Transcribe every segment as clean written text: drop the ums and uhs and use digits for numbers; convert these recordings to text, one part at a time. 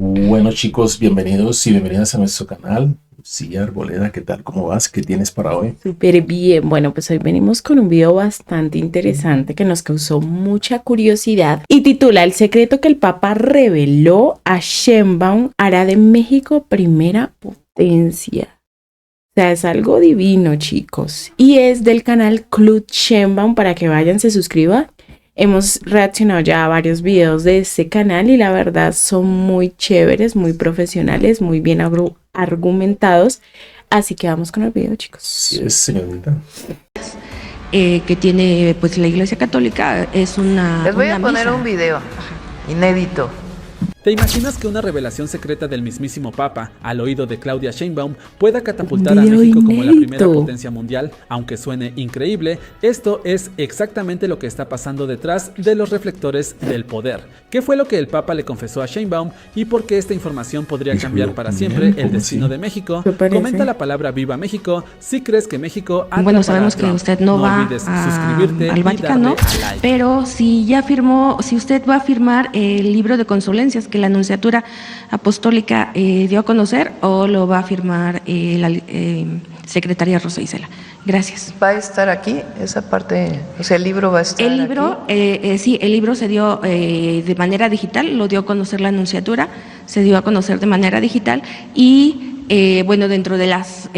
Bueno chicos, bienvenidos y bienvenidas a nuestro canal. Sí, Arboleda, ¿qué tal? ¿Cómo vas? ¿Qué tienes para hoy? Súper bien. Bueno, pues hoy venimos con un video bastante interesante que nos causó mucha curiosidad y titula El secreto que el Papa reveló a Sheinbaum hará de México primera potencia. O sea, es algo divino, chicos. Y es del canal Club Sheinbaum para que vayan, se suscriban. Hemos reaccionado ya a varios videos de este canal y la verdad son muy chéveres, muy profesionales, muy bien argumentados. Así que vamos con el video, chicos. Sí, es, señorita. Que tiene pues la Iglesia Católica es una. Les voy a poner misa. un video inédito. ¿Te imaginas que una revelación secreta del mismísimo Papa al oído de Claudia Sheinbaum pueda catapultar a Video México como la primera inédito. potencia mundial? Aunque suene increíble, esto es exactamente lo que está pasando detrás de los reflectores del poder. ¿Qué fue lo que el Papa le confesó a Sheinbaum y por qué esta información podría cambiar para siempre el destino de México? ¿Te parece? Comenta la palabra Viva México si crees que México Bueno, atrapará sabemos a que Trump. usted no va olvides suscribirte al y Vaticano, darle a like. pero si ya firmó, si usted va a firmar el libro de condolencias que la Anunciatura Apostólica dio a conocer, o lo va a firmar la Secretaría Rosa Isela. Gracias. Va a estar aquí, esa parte, o sea, el libro va a estar El libro, sí, el libro se dio de manera digital, lo dio a conocer la Anunciatura, se dio a conocer de manera digital y, bueno, dentro de las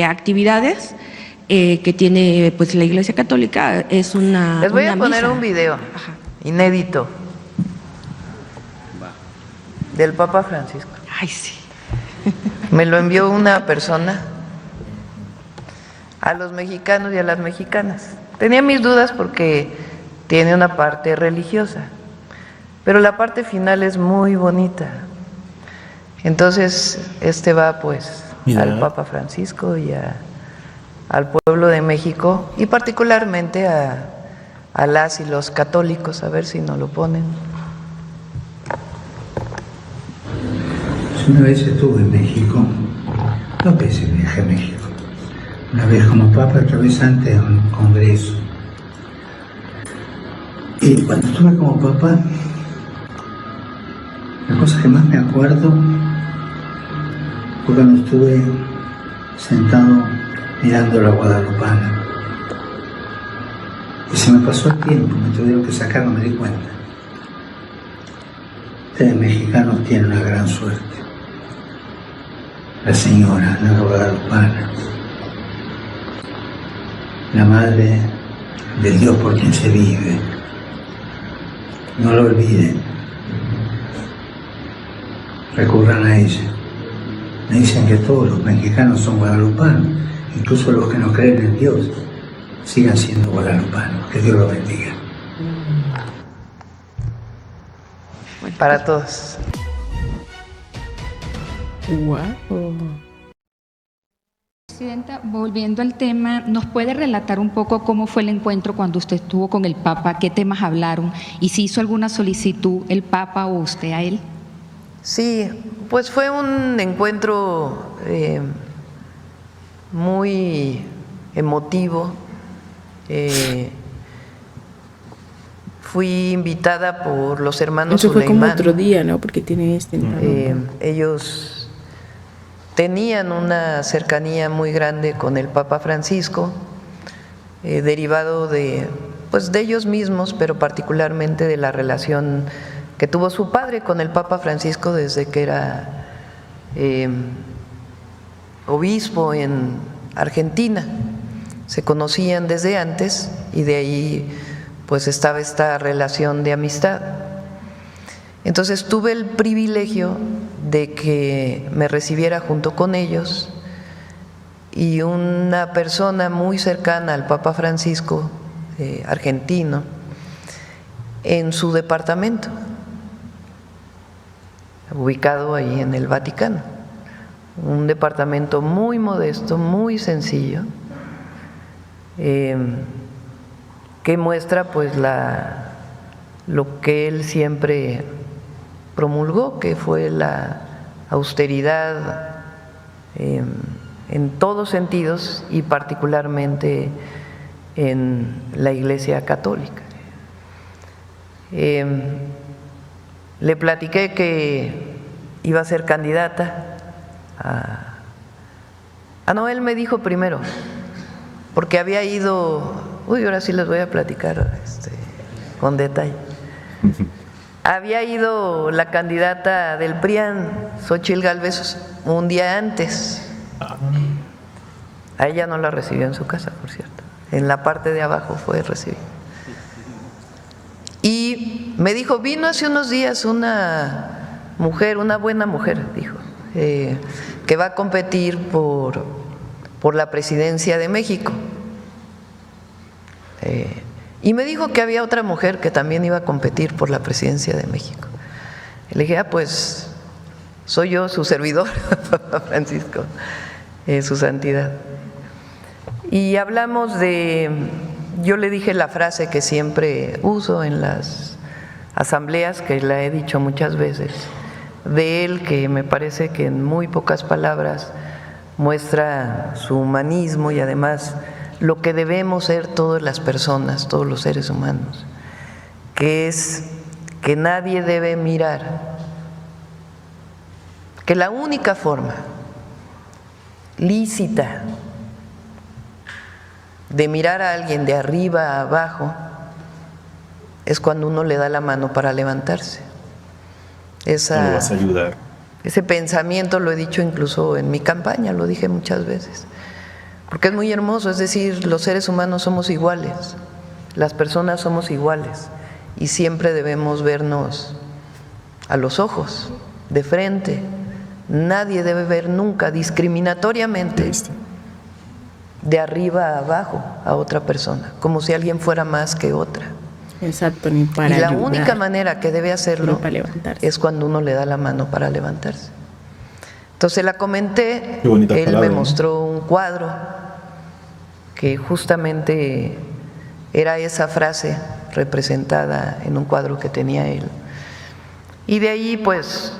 actividades que tiene pues la Iglesia Católica es una. Les voy una a poner misa. un video Ajá. inédito del Papa Francisco. Ay, sí. Me lo envió una persona a los mexicanos y a las mexicanas. Tenía mis dudas porque tiene una parte religiosa, pero la parte final es muy bonita. Entonces, va pues Mira. al Papa Francisco y al pueblo de México y particularmente a las y los católicos, a ver si nos lo ponen. Una vez estuve en México, 2 veces viajé a México. Una vez como papa, otra vez antes de un congreso. Y cuando estuve como papa, la cosa que más me acuerdo fue cuando estuve sentado mirando la Guadalupana. Y se me pasó el tiempo, me tuvieron que sacar, no me di cuenta. Ustedes mexicanos tienen una gran suerte. La señora, la Guadalupana, la madre del Dios por quien se vive. No lo olviden. Recurran a ella. Me dicen que todos los mexicanos son guadalupanos, incluso los que no creen en Dios, sigan siendo guadalupanos. Que Dios los bendiga. Para todos. Wow. Presidenta, volviendo al tema, ¿nos puede relatar un poco cómo fue el encuentro cuando usted estuvo con el Papa? ¿Qué temas hablaron? ¿Y si hizo alguna solicitud el Papa o usted a él? Sí, pues fue un encuentro muy emotivo. Fui invitada por los hermanos Eso fue como Suleimán. otro día, ¿no? Porque tiene este. Ellos tenían una cercanía muy grande con el Papa Francisco, derivado de ellos mismos, pero particularmente de la relación que tuvo su padre con el Papa Francisco desde que era obispo en Argentina. Se conocían desde antes y de ahí pues estaba esta relación de amistad. Entonces tuve el privilegio de que me recibiera junto con ellos y una persona muy cercana al Papa Francisco, argentino, en su departamento, ubicado ahí en el Vaticano. Un departamento muy modesto, muy sencillo, que muestra pues lo que él siempre promulgó, que fue la austeridad en todos sentidos y particularmente en la Iglesia Católica. Le platiqué que iba a ser candidata no, él me dijo primero, porque había ido, ahora sí les voy a platicar con detalle. Había ido la candidata del PRIAN, Xóchitl Gálvez, un día antes. A ella no la recibió en su casa, por cierto. En la parte de abajo fue recibida. Y me dijo, vino hace unos días una mujer, una buena mujer, dijo, que va a competir por la presidencia de México. Y me dijo que había otra mujer que también iba a competir por la presidencia de México. Le dije, pues soy yo, su servidor, Papa Francisco, su santidad. Y hablamos yo le dije la frase que siempre uso en las asambleas, que la he dicho muchas veces, de él, que me parece que en muy pocas palabras muestra su humanismo y además lo que debemos ser todas las personas, todos los seres humanos, que es que nadie debe mirar, que la única forma lícita de mirar a alguien de arriba a abajo es cuando uno le da la mano para levantarse. ¿Cómo vas a ayudar? Ese pensamiento lo he dicho incluso en mi campaña, lo dije muchas veces, porque es muy hermoso, es decir, los seres humanos somos iguales, las personas somos iguales y siempre debemos vernos a los ojos, de frente. Nadie debe ver nunca discriminatoriamente de arriba a abajo a otra persona, como si alguien fuera más que otra. Exacto, ni para y la ayudar, única manera que debe hacerlo es cuando uno le da la mano para levantarse. Entonces la comenté, él palabra, me mostró un cuadro que justamente era esa frase representada en un cuadro que tenía él. Y de ahí pues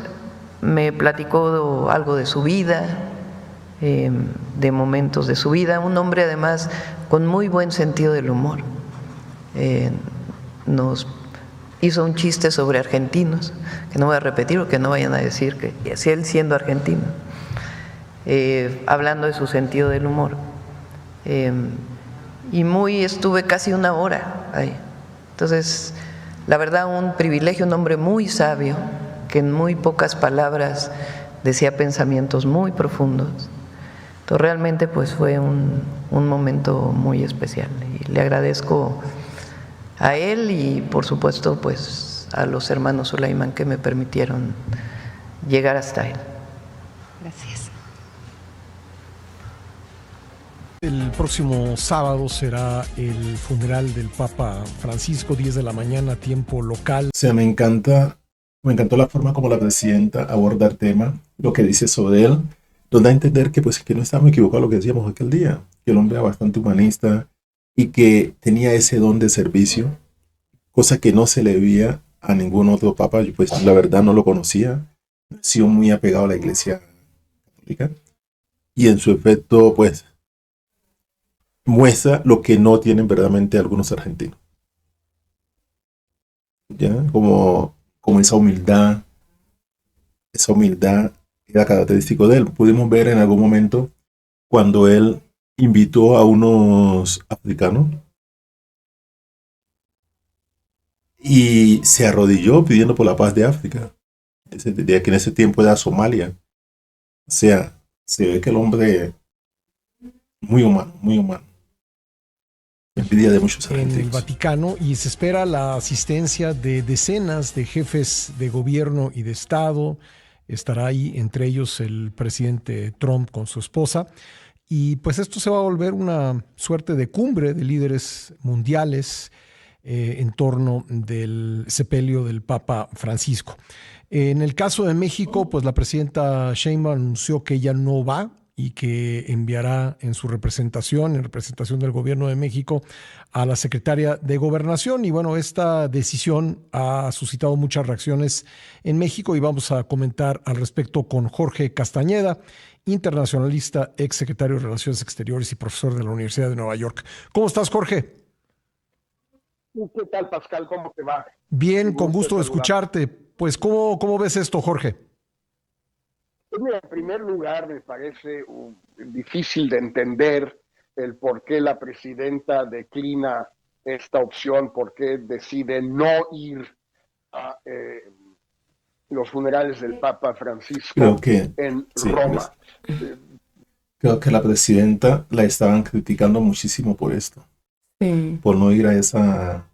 me platicó algo de su vida, de momentos de su vida, un hombre además con muy buen sentido del humor. Nos hizo un chiste sobre argentinos, que no voy a repetir porque no vayan a decir que si él siendo argentino, hablando de su sentido del humor. Y estuve casi una hora ahí. Entonces, la verdad, un privilegio, un hombre muy sabio, que en muy pocas palabras decía pensamientos muy profundos. Entonces, realmente pues fue un momento muy especial y le agradezco a él y por supuesto pues a los hermanos Sulaimán que me permitieron llegar hasta él. Gracias. El próximo sábado será el funeral del Papa Francisco, 10 de la mañana, tiempo local. O sea, me encantó la forma como la presidenta aborda el tema, lo que dice sobre él, nos da a entender que no estábamos equivocados lo que decíamos aquel día, que el hombre era bastante humanista y que tenía ese don de servicio, cosa que no se le veía a ningún otro papa. Yo pues la verdad no lo conocía, he sido muy apegado a la Iglesia Católica y en su efecto pues muestra lo que no tienen verdaderamente algunos argentinos. ¿Ya? Como esa humildad era característico de él. Pudimos ver en algún momento cuando él invitó a unos africanos y se arrodilló pidiendo por la paz de África, que en ese tiempo era Somalia. O sea, se ve que el hombre muy humano, muy humano. Envidia de muchos argentinos. En el Vaticano, y se espera la asistencia de decenas de jefes de gobierno y de Estado. Estará ahí entre ellos el presidente Trump con su esposa. Y pues esto se va a volver una suerte de cumbre de líderes mundiales en torno del sepelio del Papa Francisco. En el caso de México, pues la presidenta Sheinbaum anunció que ella no va y que enviará en representación del gobierno de México, a la secretaria de Gobernación. Y bueno, esta decisión ha suscitado muchas reacciones en México y vamos a comentar al respecto con Jorge Castañeda, internacionalista, ex secretario de Relaciones Exteriores y profesor de la Universidad de Nueva York. ¿Cómo estás, Jorge? ¿Qué tal, Pascal? ¿Cómo te va? Bien, con gusto de escucharte. Pues, ¿cómo ves esto, Jorge? Pues mira, en primer lugar, me parece difícil de entender el por qué la presidenta declina esta opción, por qué decide no ir a los funerales del Papa Creo Francisco que, en sí, Roma. Eh, creo que la presidenta la estaban criticando muchísimo por esto, Sí. por no ir a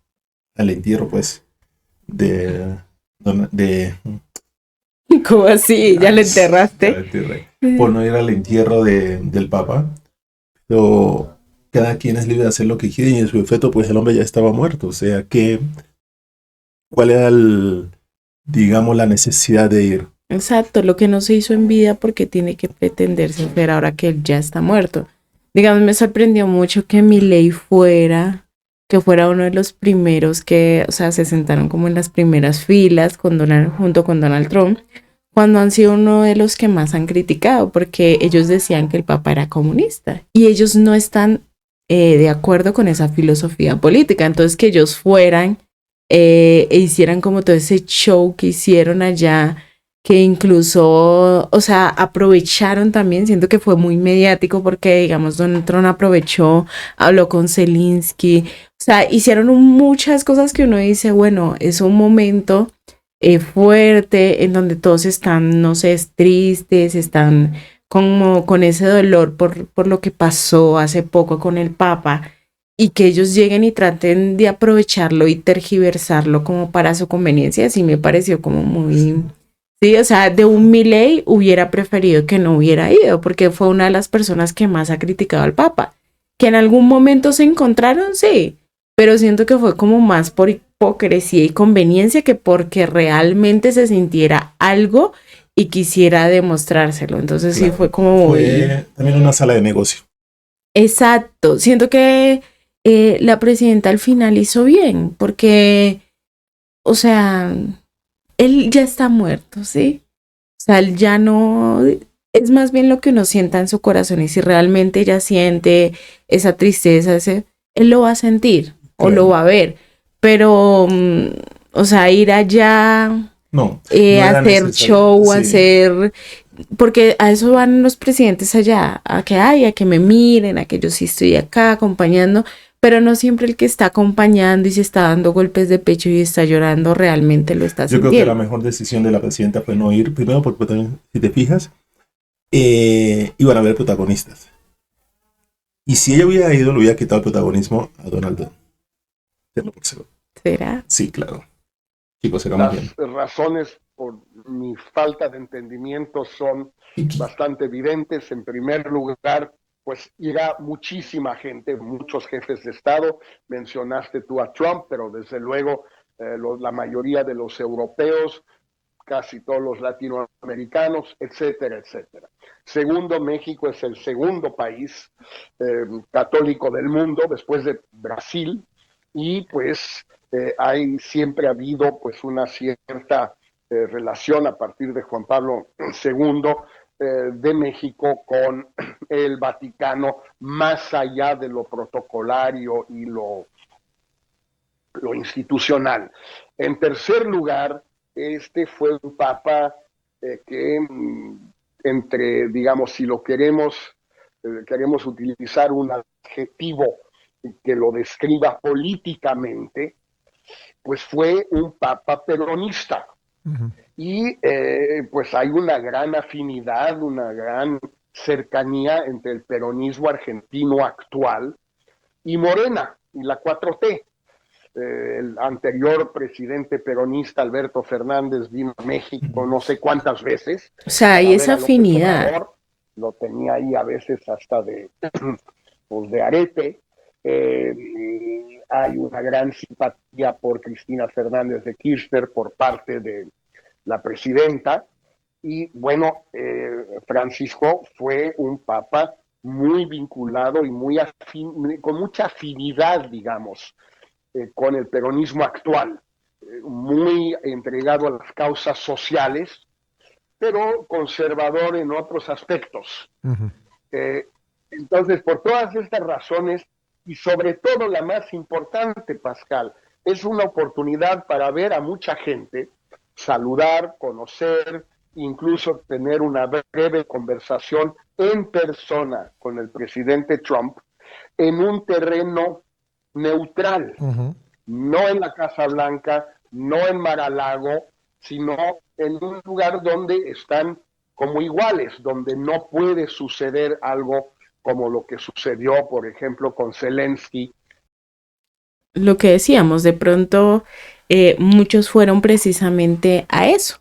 al entierro, pues, de, de, ¿Cómo así? ¿Ya lo ya enterraste? la entierré. Por no ir al entierro del Papa. Pero cada quien es libre de hacer lo que quiere y en su efecto, pues el hombre ya estaba muerto. O sea, ¿cuál era digamos, la necesidad de ir? Exacto, lo que no se hizo en vida porque tiene que pretenderse hacer ahora que él ya está muerto. Digamos, me sorprendió mucho que Milei que fuera uno de los primeros que, o sea, se sentaron como en las primeras filas junto con Donald Trump, cuando han sido uno de los que más han criticado, porque ellos decían que el Papa era comunista y ellos no están de acuerdo con esa filosofía política. Entonces, que ellos fueran e hicieran como todo ese show que hicieron allá, que incluso, o sea, aprovecharon también, siento que fue muy mediático porque, digamos, Donald Trump aprovechó, habló con Zelensky, o sea, hicieron muchas cosas que uno dice, bueno, es un momento fuerte en donde todos están, no sé, tristes, están como con ese dolor por lo que pasó hace poco con el Papa y que ellos lleguen y traten de aprovecharlo y tergiversarlo como para su conveniencia, sí me pareció como muy... Sí, o sea, de un Milei hubiera preferido que no hubiera ido, porque fue una de las personas que más ha criticado al Papa. Que en algún momento se encontraron, sí, pero siento que fue como más por hipocresía y conveniencia que porque realmente se sintiera algo y quisiera demostrárselo. Entonces sí Claro, fue como muy... fue también una sala de negocio. Exacto, siento que la presidenta al final hizo bien, porque, o sea, él ya está muerto, ¿sí? O sea, él ya no, es más bien lo que uno sienta en su corazón y si realmente ella siente esa tristeza, él lo va a sentir o lo Claro. va a ver, pero, o sea, ir allá, No, no era hacer necesario. show, Sí, hacer, porque a eso van los presidentes allá, a que, ay, a que me miren, a que yo sí estoy acá acompañando, pero no siempre el que está acompañando y se está dando golpes de pecho y está llorando realmente lo está yo creo que la sintiendo. mejor decisión de la presidenta fue no ir, primero porque también, si te fijas, iban a haber protagonistas. Y si ella hubiera ido, le hubiera quitado el protagonismo a Donald Trump. Tenlo por seguro. ¿Será? Sí, claro. Chicos, sigamos bien. Las razones por mi falta de entendimiento son bastante evidentes. En primer lugar, pues irá muchísima gente, muchos jefes de Estado. Mencionaste tú a Trump, pero desde luego la mayoría de los europeos, casi todos los latinoamericanos, etcétera, etcétera. Segundo, México es el segundo país católico del mundo, después de Brasil, y pues siempre ha habido pues una cierta relación a partir de Juan Pablo II de México con el Vaticano, más allá de lo protocolario y lo institucional. En tercer lugar, este fue un papa que entre, digamos, si lo queremos utilizar un adjetivo que lo describa políticamente, pues fue un papa peronista. Y pues hay una gran afinidad, una gran cercanía entre el peronismo argentino actual y Morena y la 4T. El anterior presidente peronista Alberto Fernández vino a México no sé cuántas veces O sea, para hay ver esa a López afinidad. Obrador, lo tenía ahí a veces hasta pues de arete. Hay una gran simpatía por Cristina Fernández de Kirchner por parte de la presidenta y bueno, Francisco fue un papa muy vinculado y con mucha afinidad, digamos, con el peronismo actual, muy entregado a las causas sociales, pero conservador en otros aspectos. Entonces, por todas estas razones, y sobre todo la más importante, Pascal, es una oportunidad para ver a mucha gente, saludar, conocer, incluso tener una breve conversación en persona con el presidente Trump en un terreno neutral, no en la Casa Blanca, no en Mar-a-Lago, sino en un lugar donde están como iguales, donde no puede suceder algo como lo que sucedió, por ejemplo, con Zelensky. Lo que decíamos, de pronto muchos fueron precisamente a eso,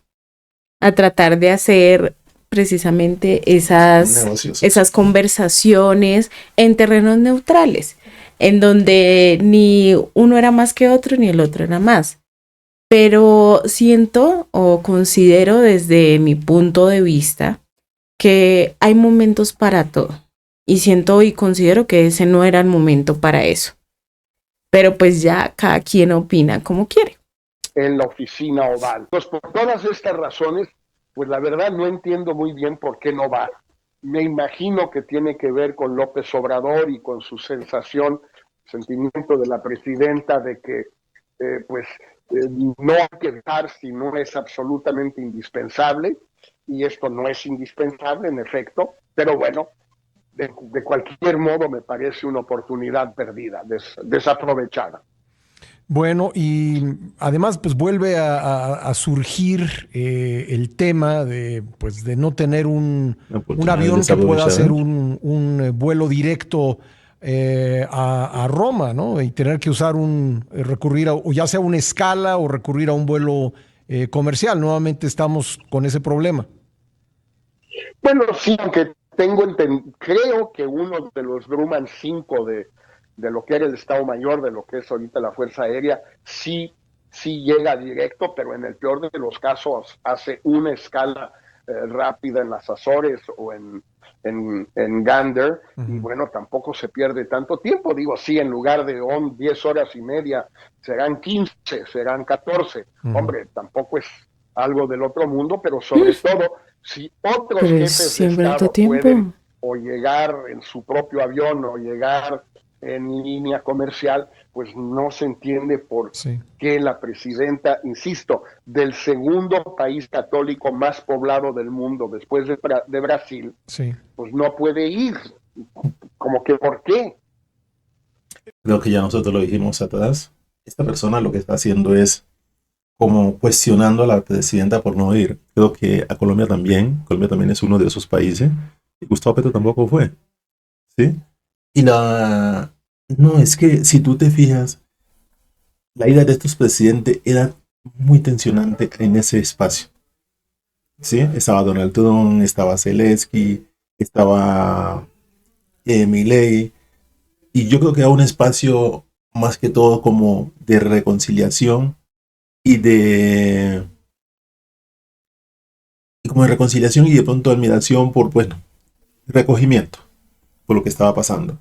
a tratar de hacer precisamente esas conversaciones en terrenos neutrales, en donde ni uno era más que otro, ni el otro era más. Pero siento o considero desde mi punto de vista que hay momentos para todo. Y siento y considero que ese no era el momento para eso. Pero pues ya cada quien opina como quiere. En la oficina oval. Pues por todas estas razones, pues la verdad no entiendo muy bien por qué no va. Me imagino que tiene que ver con López Obrador y con su sentimiento de la presidenta de que no hay que dejar si no es absolutamente indispensable, y esto no es indispensable en efecto, pero bueno, de cualquier modo me parece una oportunidad perdida, desaprovechada. Bueno, y además pues vuelve a surgir el tema de no tener un avión que pueda hacer un vuelo directo a Roma, ¿no? Y tener que usar recurrir a, o ya sea una escala o recurrir a un vuelo comercial. Nuevamente estamos con ese problema. Bueno, sí, aunque creo que uno de los Grumman 5 de lo que era el Estado Mayor, de lo que es ahorita la Fuerza Aérea, sí llega directo, pero en el peor de los casos hace una escala rápida en las Azores o en Gander, y bueno, tampoco se pierde tanto tiempo. Digo, sí, en lugar de 10 horas y media, serán 15, serán 14. Hombre, tampoco es algo del otro mundo, pero sobre todo, si otros jefes de Estado pueden o llegar en su propio avión o llegar en línea comercial, pues no se entiende por qué la presidenta, insisto, del segundo país católico más poblado del mundo, después de Brasil, pues no puede ir. Como que ¿por qué? Creo que ya nosotros lo dijimos atrás. Esta persona lo que está haciendo es como cuestionando a la presidenta por no ir. Creo que a Colombia también es uno de esos países. Y Gustavo Petro tampoco fue. ¿Sí? No, es que si tú te fijas, la ida de estos presidentes era muy tensionante en ese espacio. ¿Sí? Estaba Donald Trump, estaba Zelensky, estaba Milei, y yo creo que era un espacio más que todo como de reconciliación y de pronto admiración por, recogimiento por lo que estaba pasando.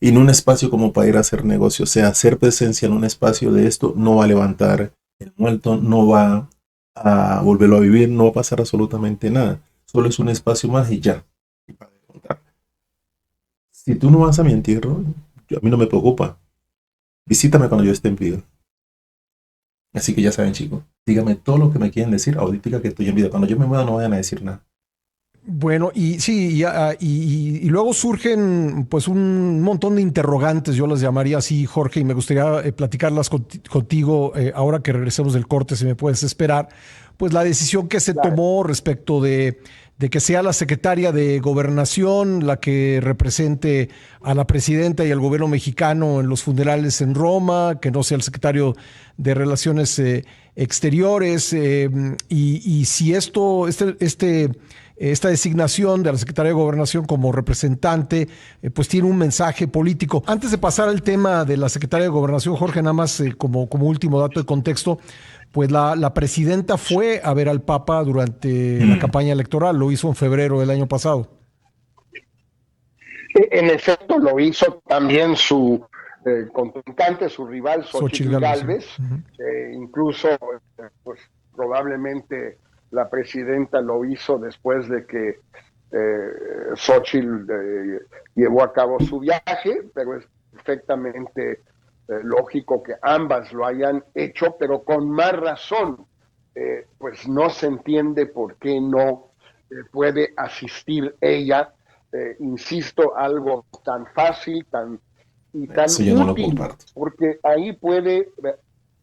Y en un espacio como para ir a hacer negocio, o sea, hacer presencia en un espacio de esto no va a levantar el muerto, no va a volverlo a vivir, no va a pasar absolutamente nada. Solo es un espacio más y ya. Si tú no vas a mi entierro, a mí no me preocupa. Visítame cuando yo esté en vida. Así que ya saben, chicos, díganme todo lo que me quieren decir ahorita que estoy en vida. Cuando yo me muera no vayan a decir nada. Bueno, y sí, y luego surgen pues un montón de interrogantes, yo las llamaría así, Jorge, y me gustaría platicarlas contigo ahora que regresemos del corte, si me puedes esperar, pues la decisión que se tomó respecto de que sea la secretaria de Gobernación la que represente a la presidenta y al gobierno mexicano en los funerales en Roma, que no sea el secretario de Relaciones Exteriores, y si esta designación de la Secretaría de Gobernación como representante, pues tiene un mensaje político. Antes de pasar al tema de la Secretaría de Gobernación, Jorge, nada más como último dato de contexto, pues la presidenta fue a ver al Papa durante la campaña electoral, lo hizo en febrero del año pasado. En efecto, lo hizo también su contrincante, su rival, Xochitl Gálvez. Incluso, pues probablemente la presidenta lo hizo después de que Xochitl llevó a cabo su viaje, pero es perfectamente lógico que ambas lo hayan hecho, pero con más razón pues no se entiende por qué no puede asistir ella. Insisto, algo tan fácil, tan Eso yo no lo útil, comparto. porque ahí puede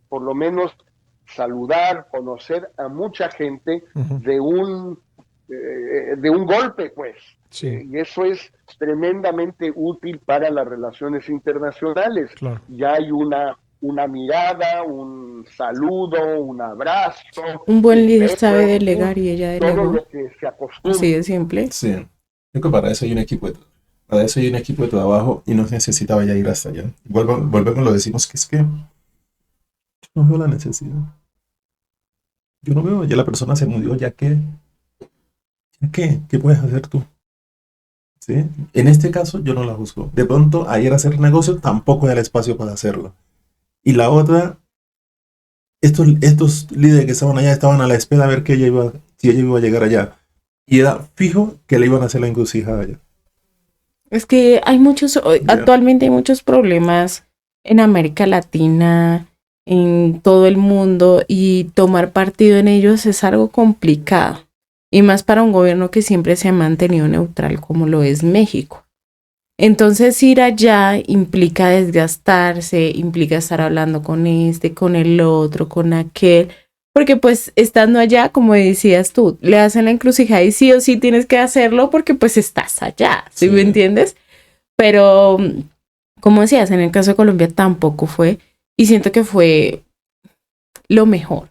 por lo menos saludar, conocer a mucha gente de un golpe, pues. Sí. Y eso es tremendamente útil para las relaciones internacionales. Claro. Ya hay una mirada, un saludo, un abrazo. Un buen líder sabe delegar y ella todo delegó. lo que se acostumbra. Así de simple. Sí. Creo que para eso hay un equipo de trabajo y no necesitaba ya ir hasta allá. Volvemos, lo decimos que es que no veo la necesidad. Yo no veo, ya la persona se murió, ¿ya qué? ¿Ya qué? ¿Qué puedes hacer tú? ¿Sí? En este caso yo no la juzgo. De pronto, ayer hacer negocio tampoco era el espacio para hacerlo. Y la otra, estos líderes que estaban allá estaban a la espera a ver si ella iba a llegar allá. Y era fijo que le iban a hacer la encrucijada allá. Es que actualmente hay muchos problemas en América Latina, en todo el mundo, y tomar partido en ellos es algo complicado. Y más para un gobierno que siempre se ha mantenido neutral como lo es México. Entonces ir allá implica desgastarse, implica estar hablando con con el otro, con aquel. Porque pues estando allá, como decías tú, le hacen la encrucijada y sí o sí tienes que hacerlo porque pues estás allá, ¿sí me entiendes? Pero, como decías, en el caso de Colombia tampoco fue, y siento que fue lo mejor.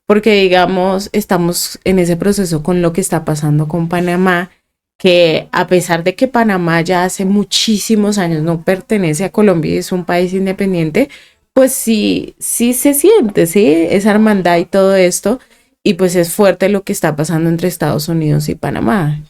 Porque, digamos, estamos en ese proceso con lo que está pasando con Panamá, que a pesar de que Panamá ya hace muchísimos años no pertenece a Colombia y es un país independiente, pues sí se siente, ¿sí? Esa hermandad y todo esto, y pues es fuerte lo que está pasando entre Estados Unidos y Panamá.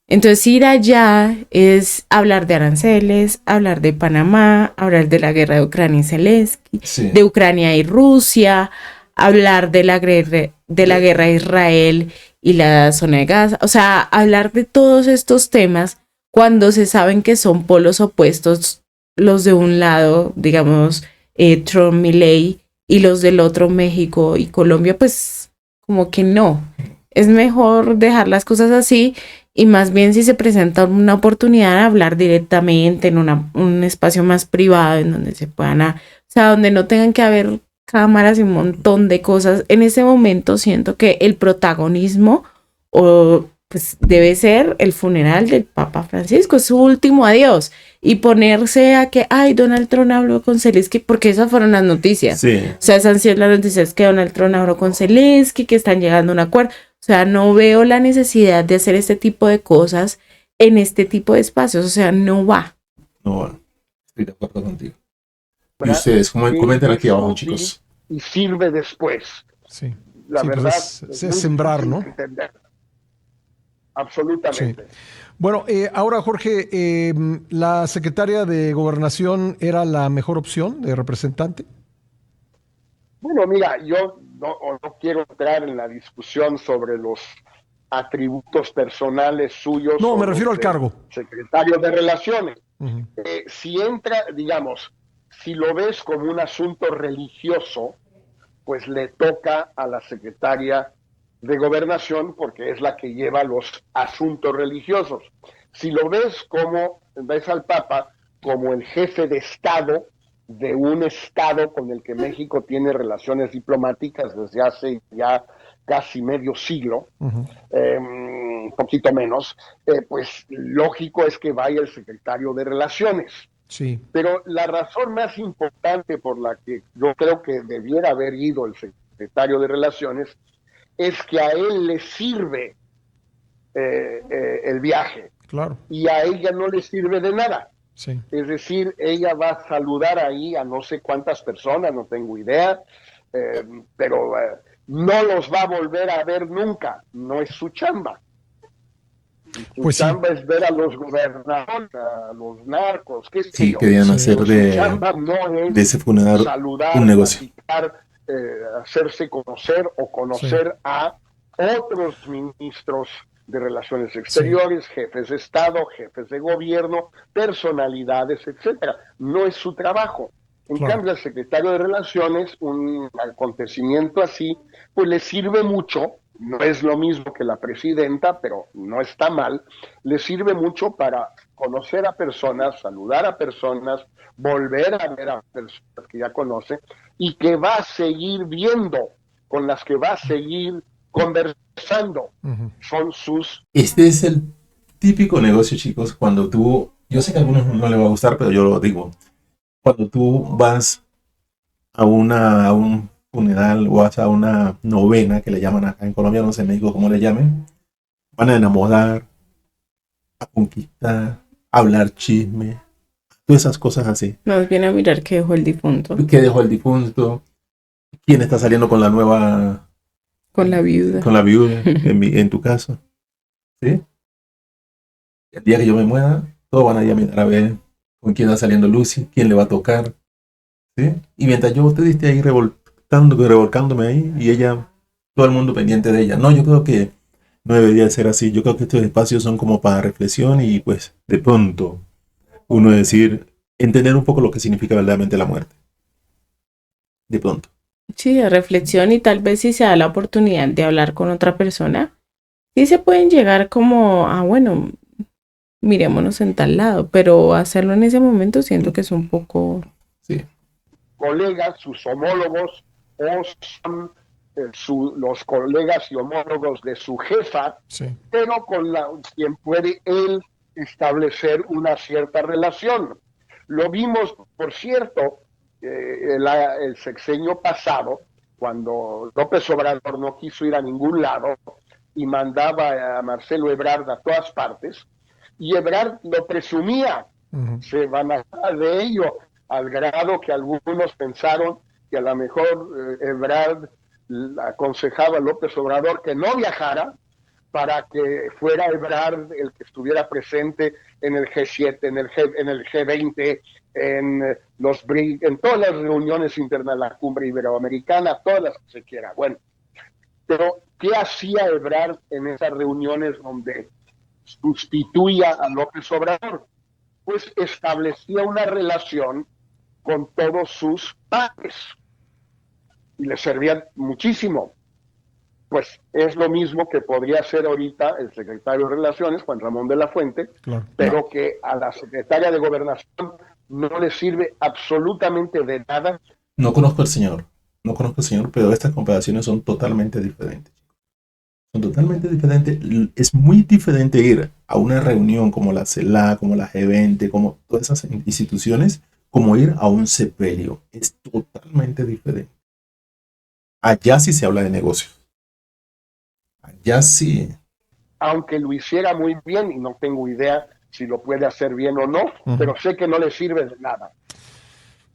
Entonces ir allá es hablar de aranceles, hablar de Panamá, hablar de la guerra de Ucrania y Zelensky, Sí. de Ucrania y Rusia, hablar de la guerra de Israel y la zona de Gaza, o sea, hablar de todos estos temas cuando se saben que son polos opuestos, los de un lado, digamos, Trump, Milei, y los del otro, México y Colombia, pues como que no. Es mejor dejar las cosas así y más bien si se presenta una oportunidad de hablar directamente en un espacio más privado en donde se puedan, o sea, donde no tengan que haber cámaras y un montón de cosas. En ese momento siento que el protagonismo pues debe ser el funeral del Papa Francisco, su último adiós, y ponerse a que, ay, Donald Trump habló con Zelensky, porque esas fueron las noticias. Sí. O sea, esas han sido las noticias que Donald Trump habló con Zelensky, que están llegando a un acuerdo. O sea, no veo la necesidad de hacer este tipo de cosas en este tipo de espacios. O sea, no va. No, bueno, estoy de acuerdo contigo. Y ustedes, comenten aquí abajo, chicos. Y sirve después. Sí. La Sí, verdad. Pues es sembrar, ¿no? Entender. Absolutamente. Sí. Bueno, ahora, Jorge, ¿la secretaria de Gobernación era la mejor opción de representante? Bueno, mira, yo no quiero entrar en la discusión sobre los atributos personales suyos. No, me refiero al cargo. Secretario de Relaciones. Uh-huh. Si entra, digamos, si lo ves como un asunto religioso, pues le toca a la secretaria de Gobernación porque es la que lleva los asuntos religiosos. Si lo ves al Papa como el jefe de Estado de un Estado con el que México tiene relaciones diplomáticas desde hace ya casi medio siglo, uh-huh. Un poquito menos, pues lógico es que vaya el secretario de Relaciones. Sí. Pero la razón más importante por la que yo creo que debiera haber ido el secretario de Relaciones es que a él le sirve el viaje. Claro. Y a ella no le sirve de nada. Sí. Es decir, ella va a saludar ahí a no sé cuántas personas, no tengo idea, pero no los va a volver a ver nunca, no es su chamba. Su Pues chamba sí. es ver a los gobernadores, a los narcos, qué sé Sí, yo. querían hacer Su chamba no es de ese funeral saludar, un negocio. platicar, hacerse conocer o conocer a otros ministros de Relaciones Exteriores, jefes de Estado, jefes de gobierno, personalidades, etcétera. No es su trabajo. En Claro. cambio, al secretario de Relaciones, un acontecimiento así, pues le sirve mucho, no es lo mismo que la presidenta, pero no está mal, le sirve mucho para conocer a personas, saludar a personas, volver a ver a personas que ya conoce y que va a seguir viendo, con las que va a seguir conversando. Ujú. Son sus... Este es el típico negocio, chicos, cuando tú, yo sé que a algunos no les va a gustar, pero yo lo digo, cuando tú vas a un funeral o vas a una novena que le llaman acá en Colombia, no sé en México cómo le llamen, van a enamorar, a conquistar, a hablar chisme, todas esas cosas así. Nos viene a mirar que dejó el difunto ¿Qué dejó el difunto? ¿Quién está saliendo con la nueva, con la viuda. con la viuda, en tu caso? ¿Sí? El día que yo me muera, todos van a ir a mirar a ver con quién está saliendo Lucy, quién le va a tocar, ¿sí? Y mientras yo esté ahí revolcándome ahí, y ella, todo el mundo pendiente de ella. No, yo creo que no debería ser así. Yo creo que estos espacios son como para reflexión y pues de pronto uno entender un poco lo que significa verdaderamente la muerte. De pronto. Sí, de reflexión, y tal vez si se da la oportunidad de hablar con otra persona, sí se pueden llegar como, bueno, mirémonos en tal lado, pero hacerlo en ese momento siento que es un poco... Sí. colegas, sus homólogos, o son los colegas y homólogos de su jefa, Sí. pero con quien puede él establecer una cierta relación. Lo vimos, por cierto, el sexenio pasado, cuando López Obrador no quiso ir a ningún lado y mandaba a Marcelo Ebrard a todas partes, y Ebrard lo presumía, Ujú. se vanagloria de ello, al grado que algunos pensaron que a lo mejor Ebrard aconsejaba a López Obrador que no viajara para que fuera Ebrard el que estuviera presente en el G7, en el G20, en los BRIC, en todas las reuniones internacionales, la cumbre iberoamericana, todas las que se quiera. Bueno, pero ¿qué hacía Ebrard en esas reuniones donde sustituía a López Obrador? Pues establecía una relación con todos sus pares y le servía muchísimo. Pues es lo mismo que podría hacer ahorita el secretario de Relaciones, Juan Ramón de la Fuente, Claro. pero que a la secretaria de Gobernación no le sirve absolutamente de nada. No conozco al señor, pero estas comparaciones son totalmente diferentes. Son totalmente diferentes. Es muy diferente ir a una reunión como la CELAC, como la G20, como todas esas instituciones, como ir a un sepelio. Es totalmente diferente. Allá sí se habla de negocios. Allá sí. Aunque lo hiciera muy bien, y no tengo idea si lo puede hacer bien o no, pero sé que no le sirve de nada.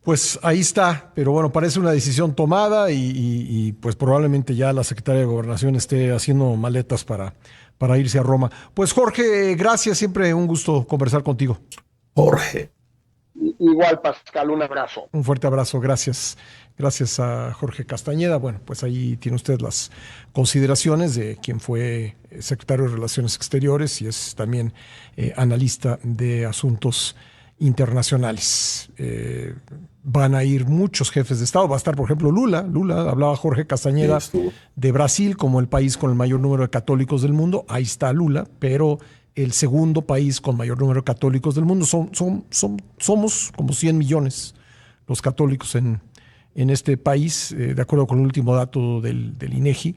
Pues ahí está, pero bueno, parece una decisión tomada y pues probablemente ya la secretaria de Gobernación esté haciendo maletas para irse a Roma. Pues Jorge, gracias, siempre un gusto conversar contigo. Jorge. Igual, Pascal, un abrazo. Un fuerte abrazo, gracias. Gracias a Jorge Castañeda. Bueno, pues ahí tiene usted las consideraciones de quien fue secretario de Relaciones Exteriores y es también analista de asuntos internacionales. Van a ir muchos jefes de Estado. Va a estar, por ejemplo, Lula. Hablaba Jorge Castañeda de Brasil como el país con el mayor número de católicos del mundo. Ahí está Lula, pero el segundo país con mayor número de católicos del mundo. Somos como 100 millones los católicos en este país, de acuerdo con el último dato del INEGI.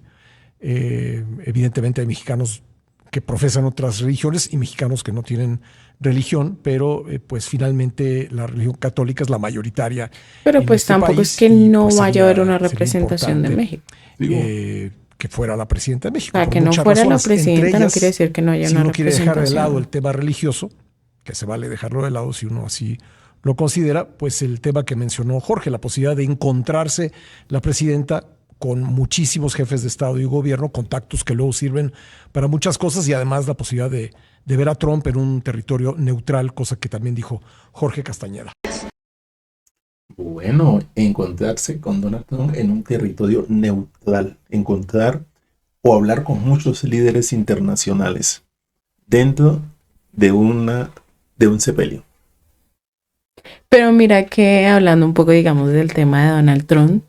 Evidentemente hay mexicanos que profesan otras religiones y mexicanos que no tienen religión, pero pues finalmente la religión católica es la mayoritaria. Pero pues este tampoco país, es que y, no pues, vaya a haber una sería representación de importante, México. Que fuera la presidenta de México. Para por que no muchas fuera razones. la presidenta Entre no ellas, quiere decir que no haya si una uno quiere dejar de lado representación. el tema religioso, que se vale dejarlo de lado si uno así lo considera, pues el tema que mencionó Jorge, la posibilidad de encontrarse la presidenta con muchísimos jefes de Estado y gobierno, contactos que luego sirven para muchas cosas y además la posibilidad de ver a Trump en un territorio neutral, cosa que también dijo Jorge Castañeda. Bueno, encontrarse con Donald Trump en un territorio neutral, encontrar o hablar con muchos líderes internacionales dentro de un sepelio. Pero mira que hablando un poco, digamos, del tema de Donald Trump,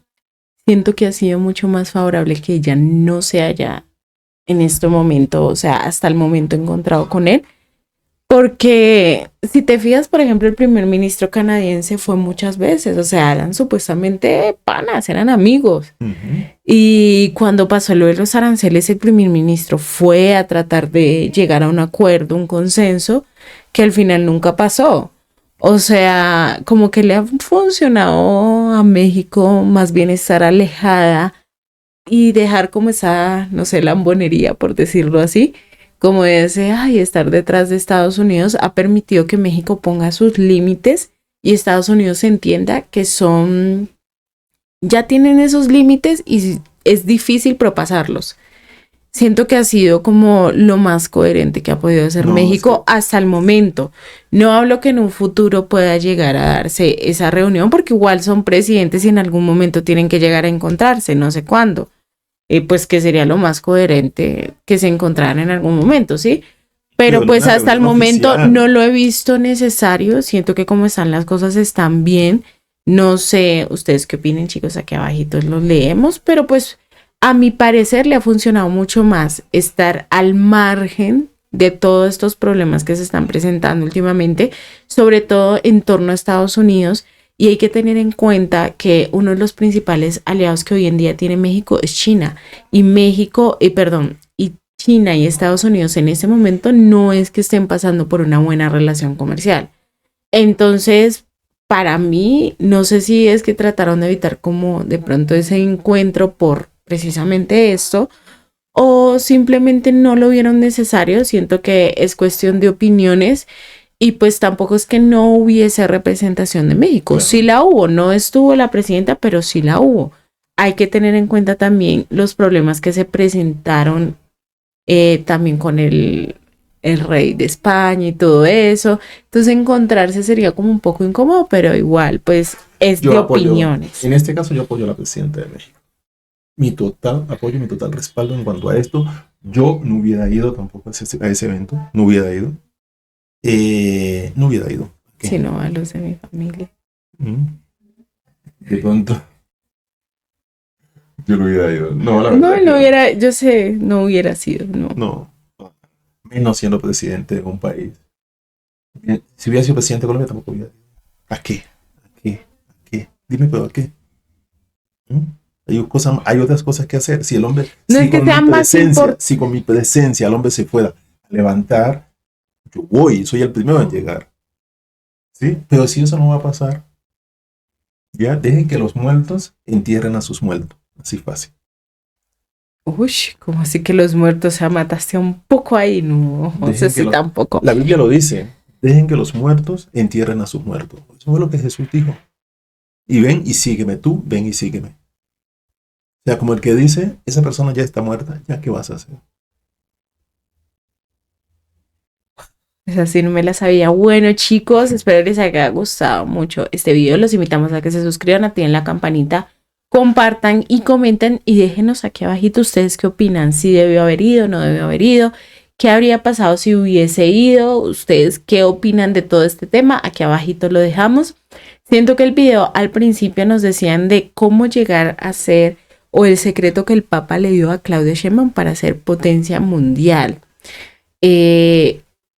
siento que ha sido mucho más favorable que ella no se haya en este momento, o sea, hasta el momento encontrado con él. Porque si te fijas, por ejemplo, el primer ministro canadiense fue muchas veces, o sea, eran supuestamente panas, eran amigos. Y cuando pasó lo de los aranceles, el primer ministro fue a tratar de llegar a un acuerdo, un consenso, que al final nunca pasó. O sea, como que le ha funcionado a México más bien estar alejada y dejar como esa, no sé, lambonería, por decirlo así, como ese, ay, estar detrás de Estados Unidos ha permitido que México ponga sus límites y Estados Unidos entienda que son, ya tienen esos límites y es difícil propasarlos. Siento que ha sido como lo más coherente que ha podido hacer México hasta el momento. No hablo que en un futuro pueda llegar a darse esa reunión, porque igual son presidentes y en algún momento tienen que llegar a encontrarse, no sé cuándo. Pues que sería lo más coherente que se encontraran en algún momento, ¿sí? Pero pues hasta el momento no lo he visto necesario. Siento que como están las cosas están bien. No sé, ustedes qué opinen, chicos, aquí abajito los leemos, pero pues a mi parecer le ha funcionado mucho más estar al margen de todos estos problemas que se están presentando últimamente, sobre todo en torno a Estados Unidos. Y hay que tener en cuenta que uno de los principales aliados que hoy en día tiene México es China. Y China y Estados Unidos en ese momento no es que estén pasando por una buena relación comercial. Entonces, para mí, no sé si es que trataron de evitar como de pronto ese encuentro por precisamente esto, o simplemente no lo vieron necesario. Siento que es cuestión de opiniones. Y pues tampoco es que no hubiese representación de México. Sí la hubo, no estuvo la presidenta, pero sí la hubo. Hay que tener en cuenta también los problemas que se presentaron también con el rey de España y todo eso. Entonces encontrarse sería como un poco incómodo, pero igual, pues es de opiniones. En este caso yo apoyo a la presidenta de México. Mi total apoyo, mi total respaldo en cuanto a esto. Yo no hubiera ido tampoco a ese evento, no hubiera ido. No hubiera ido. Si no, a los de mi familia. De pronto. Yo no hubiera ido. No, la verdad. No hubiera, yo sé, no hubiera sido. No. Menos siendo presidente de un país. Si hubiera sido presidente de Colombia, tampoco hubiera ido. ¿A qué? Dime, pero ¿a qué? Hay otras cosas que hacer. Si el hombre. No es que sea más importante. Si con mi presencia el hombre se fuera a levantar. Yo voy, soy el primero en llegar. ¿Sí? Pero si eso no va a pasar, ya dejen que los muertos entierren a sus muertos. Así fácil. Uy, ¿cómo así que los muertos? O sea, mataste un poco ahí, no sé si tampoco. La Biblia lo dice, dejen que los muertos entierren a sus muertos. Eso fue lo que Jesús dijo. Y ven y sígueme, tú ven y sígueme. O sea, como el que dice, esa persona ya está muerta, ¿ya qué vas a hacer? Esa sí no me la sabía. Bueno, chicos, espero les haya gustado mucho este video. Los invitamos a que se suscriban, activen la campanita, compartan y comenten y déjenos aquí abajito ustedes qué opinan. Si debió haber ido, no debió haber ido, qué habría pasado si hubiese ido, ustedes qué opinan de todo este tema. Aquí abajito lo dejamos. Siento que el video al principio nos decían de cómo llegar a ser o el secreto que el Papa le dio a Claudia Sheinbaum para ser potencia mundial.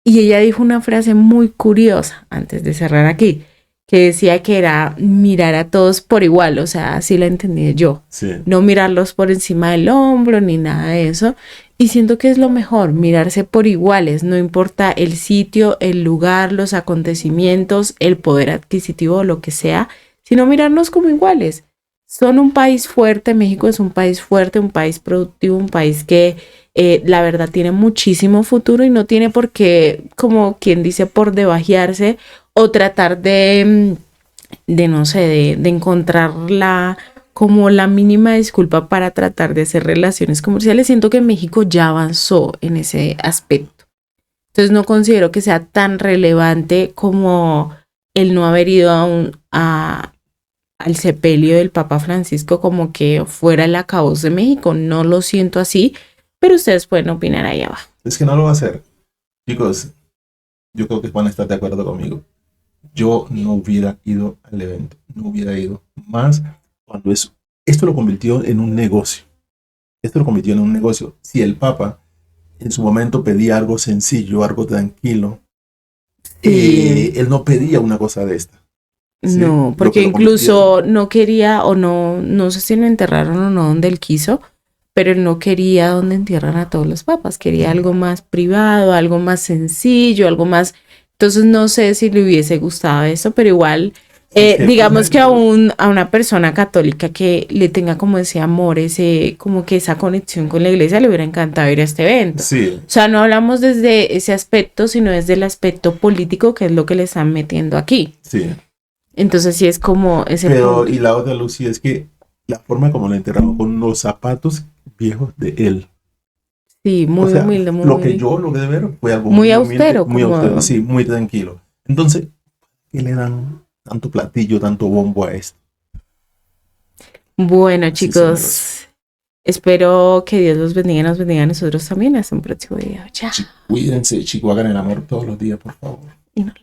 Y ella dijo una frase muy curiosa antes de cerrar aquí, que decía que era mirar a todos por igual, o sea, así la entendí yo. Sí. No mirarlos por encima del hombro ni nada de eso. Y siento que es lo mejor, mirarse por iguales, no importa el sitio, el lugar, los acontecimientos, el poder adquisitivo, lo que sea, sino mirarnos como iguales. Son un país fuerte, México es un país fuerte, un país productivo, un país que la verdad tiene muchísimo futuro y no tiene por qué, como quien dice, por debajearse o tratar de no sé, de encontrar como la mínima disculpa para tratar de hacer relaciones comerciales. Siento que México ya avanzó en ese aspecto. Entonces no considero que sea tan relevante como el no haber ido al sepelio del Papa Francisco como que fuera el acabose de México. No lo siento así, pero ustedes pueden opinar ahí abajo. Es que no lo va a hacer. Chicos, yo creo que van a estar de acuerdo conmigo. yo no hubiera ido al evento, no hubiera ido. Más cuando esto lo convirtió en un negocio. Esto lo convirtió en un negocio. Si el Papa en su momento pedía algo sencillo, algo tranquilo, él no pedía una cosa de esta. ¿sí? No, porque incluso no quería, o no sé si lo enterraron o no donde él quiso, pero él no quería donde entierran a todos los papas, quería algo más privado, algo más sencillo, algo más... Entonces no sé si le hubiese gustado eso, pero igual, digamos que a una persona católica que le tenga como ese amor, como que esa conexión con la iglesia, le hubiera encantado ir a este evento. Sí. O sea, no hablamos desde ese aspecto, sino desde el aspecto político, que es lo que le están metiendo aquí. Sí. Entonces sí es como ese Pero, punto. y la otra, Lucy, es que la forma como lo enterraron con los zapatos viejos de él. Sí, muy humilde, muy lo humilde. que yo logré ver fue algo muy humilde, austero. muy austero, sí, muy tranquilo. Entonces, ¿qué le dan tanto platillo, tanto bombo a esto? Bueno, chicos, espero que Dios los bendiga y nos bendiga a nosotros también. Hasta un próximo video. Chao. Cuídense, chicos, hagan el amor todos los días, por favor. Y no la